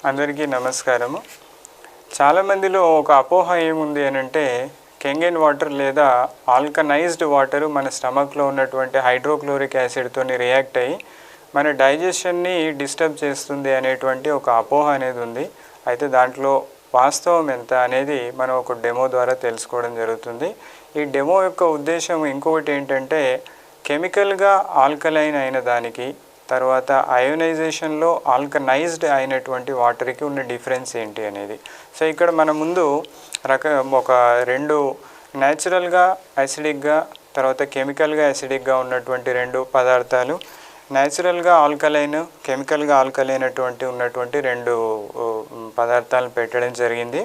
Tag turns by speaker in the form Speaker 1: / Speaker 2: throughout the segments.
Speaker 1: అందరికీ నమస్కారము. చాలామందిలో ఒక అపోహ ఏముంది అని అంటే కెంగెన్ వాటర్ లేదా ఆల్కనైజ్డ్ వాటర్ మన స్టమక్లో ఉన్నటువంటి హైడ్రోక్లోరిక్ యాసిడ్తో రియాక్ట్ అయ్యి మన డైజెషన్ని డిస్టర్బ్ చేస్తుంది అనేటువంటి ఒక అపోహ అనేది ఉంది. అయితే దాంట్లో వాస్తవం ఎంత అనేది మనం ఒక డెమో ద్వారా తెలుసుకోవడం జరుగుతుంది. ఈ డెమో యొక్క ఉద్దేశం ఇంకొకటి ఏంటంటే కెమికల్గా ఆల్కలైన్ అయిన దానికి తర్వాత అయోనైజేషన్లో ఆల్కనైజ్డ్ అయినటువంటి వాటర్కి ఉన్న డిఫరెన్స్ ఏంటి అనేది. సో ఇక్కడ మన ముందు ఒక రెండు న్యాచురల్గా యాసిడిక్గా తర్వాత కెమికల్గా యాసిడిక్గా ఉన్నటువంటి రెండు పదార్థాలు, న్యాచురల్గా ఆల్కలైన్ కెమికల్గా ఆల్కలైన్ ఉన్నటువంటి రెండు పదార్థాలను పెట్టడం జరిగింది.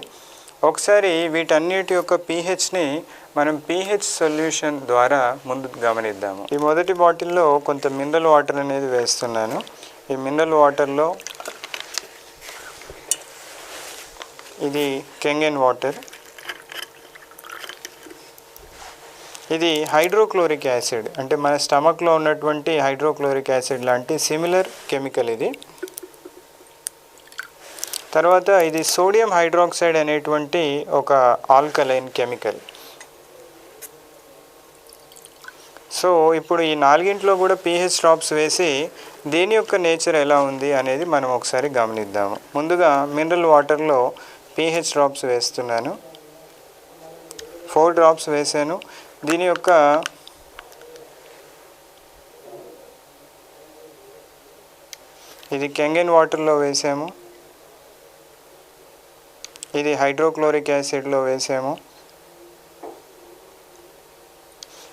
Speaker 1: ఒకసారి వీటన్నిటి యొక్క pHని మనం pH సొల్యూషన్ ద్వారా ముందు గమనిద్దాము. ఈ మొదటి బాటిల్లో కొంత మినరల్ వాటర్ అనేది వేస్తున్నాను. ఈ మినరల్ వాటర్లో ఇది కెంగెన్ వాటర్, ఇది హైడ్రోక్లోరిక్ యాసిడ్ అంటే మన స్టమక్లో ఉన్నటువంటి హైడ్రోక్లోరిక్ యాసిడ్ లాంటి సిమిలర్ కెమికల్ ఇది. తర్వాత ఇది సోడియం హైడ్రాక్సైడ్ అనేటువంటి ఒక ఆల్కలైన్ కెమికల్. సో ఇప్పుడు ఈ నాలుగింట్లో కూడా pH డ్రాప్స్ వేసి దీని యొక్క నేచర్ ఎలా ఉంది అనేది మనం ఒకసారి గమనిద్దాము. ముందుగా మినరల్ వాటర్లో pH డ్రాప్స్ వేస్తున్నాను. 4 డ్రాప్స్ వేసాను. దీని యొక్క ఇది కెంగెన్ వాటర్లో వేసాము, ఇది హైడ్రోక్లోరిక్ యాసిడ్లో వేసాము.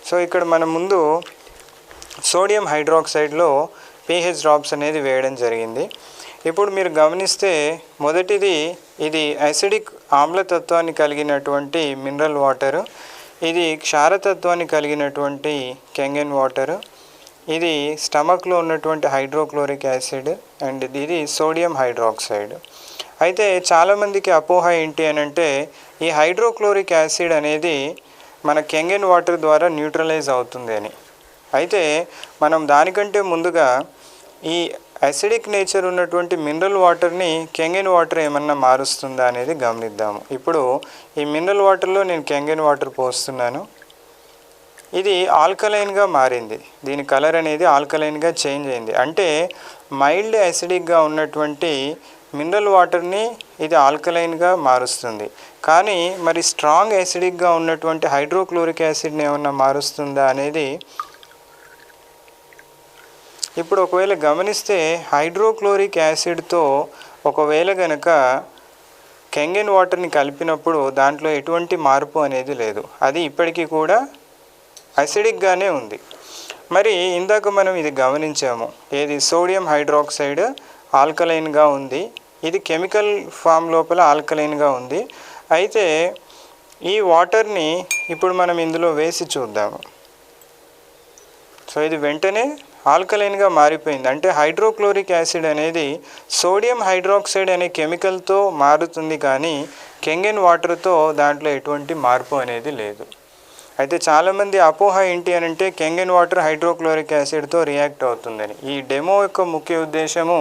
Speaker 1: సో ఇక్కడ మన ముందు సోడియం హైడ్రాక్సైడ్లో pH డ్రాప్స్ అనేది వేయడం జరిగింది. ఇప్పుడు మీరు గమనిస్తే మొదటిది ఇది యాసిడిక్ ఆమ్లతత్వాన్ని కలిగినటువంటి మినరల్ వాటర్, ఇది క్షారతత్వాన్ని కలిగినటువంటి కెంగెన్ వాటర్, ఇది స్టమక్లో ఉన్నటువంటి హైడ్రోక్లోరిక్ యాసిడ్ అండ్ ఇది సోడియం హైడ్రాక్సైడ్. అయితే చాలామందికి అపోహ ఏంటి అని అంటే ఈ హైడ్రోక్లోరిక్ యాసిడ్ అనేది మన కెంగెన్ వాటర్ ద్వారా న్యూట్రలైజ్ అవుతుంది అని. అయితే మనం దానికంటే ముందుగా ఈ యాసిడిక్ నేచర్ ఉన్నటువంటి మినరల్ వాటర్ని కెంగెన్ వాటర్ ఏమన్నా మారుస్తుందా అనేది గమనిద్దాము. ఇప్పుడు ఈ మినరల్ వాటర్లో నేను కెంగెన్ వాటర్ పోస్తున్నాను. ఇది ఆల్కలైన్గా మారింది, దీని కలర్ అనేది ఆల్కలైన్గా చేంజ్ అయింది. అంటే మైల్డ్ యాసిడిక్గా ఉన్నటువంటి మినరల్ వాటర్ని ఇది ఆల్కలైన్గా మారుస్తుంది. కానీ మరి స్ట్రాంగ్ యాసిడిక్గా ఉన్నటువంటి హైడ్రోక్లోరిక్ యాసిడ్ని ఏమన్నా మారుస్తుందా అనేది ఇప్పుడు ఒకవేళ గమనిస్తే హైడ్రోక్లోరిక్ యాసిడ్తో ఒకవేళ కనుక కెంగెన్ వాటర్ని కలిపినప్పుడు దాంట్లో ఎటువంటి మార్పు అనేది లేదు, అది ఇప్పటికీ కూడా యాసిడిక్గానే ఉంది. మరి ఇందాక మనం ఇది గమనించాము, ఏది సోడియం హైడ్రాక్సైడ్ ఆల్కలైన్గా ఉంది, ఇది కెమికల్ ఫామ్ లోపల ఆల్కలైన్గా ఉంది. అయితే ఈ వాటర్ని ఇప్పుడు మనం ఇందులో వేసి చూద్దాము. సో ఇది వెంటనే ఆల్కలైన్గా మారిపోయింది. అంటే హైడ్రోక్లోరిక్ యాసిడ్ అనేది సోడియం హైడ్రాక్సైడ్ అనే కెమికల్తో మారుతుంది, కానీ కెంగెన్ వాటర్తో దాంట్లో ఎటువంటి మార్పు అనేది లేదు. అయితే చాలామంది అపోహ ఏంటి అని అంటే కెంగెన్ వాటర్ హైడ్రోక్లోరిక్ యాసిడ్తో రియాక్ట్ అవుతుందని. ఈ డెమో యొక్క ముఖ్య ఉద్దేశము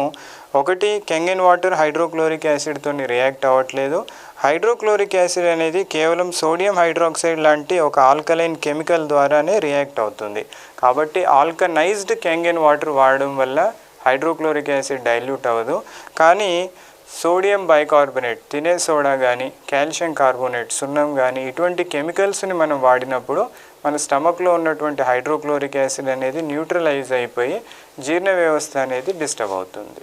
Speaker 1: ఒకటి, కెంగెన్ వాటర్ హైడ్రోక్లోరిక్ యాసిడ్తో రియాక్ట్ అవ్వట్లేదు. హైడ్రోక్లోరిక్ యాసిడ్ అనేది కేవలం సోడియం హైడ్రాక్సైడ్ లాంటి ఒక ఆల్కలైన్ కెమికల్ ద్వారానే రియాక్ట్ అవుతుంది. కాబట్టి ఆల్కనైజ్డ్ కెంగెన్ వాటర్ వాడడం వల్ల హైడ్రోక్లోరిక్ యాసిడ్ డైల్యూట్ అవ్వదు. కానీ సోడియం బైకార్బోనేట్, తినే సోడా కానీ కాల్షియం కార్బోనేట్, సున్నం కానీ ఇటువంటి కెమికల్స్ని మనం వాడినప్పుడు మన స్టమక్లో ఉన్నటువంటి హైడ్రోక్లోరిక్ యాసిడ్ అనేది న్యూట్రలైజ్ అయిపోయి జీర్ణ వ్యవస్థ అనేది డిస్టర్బ్ అవుతుంది.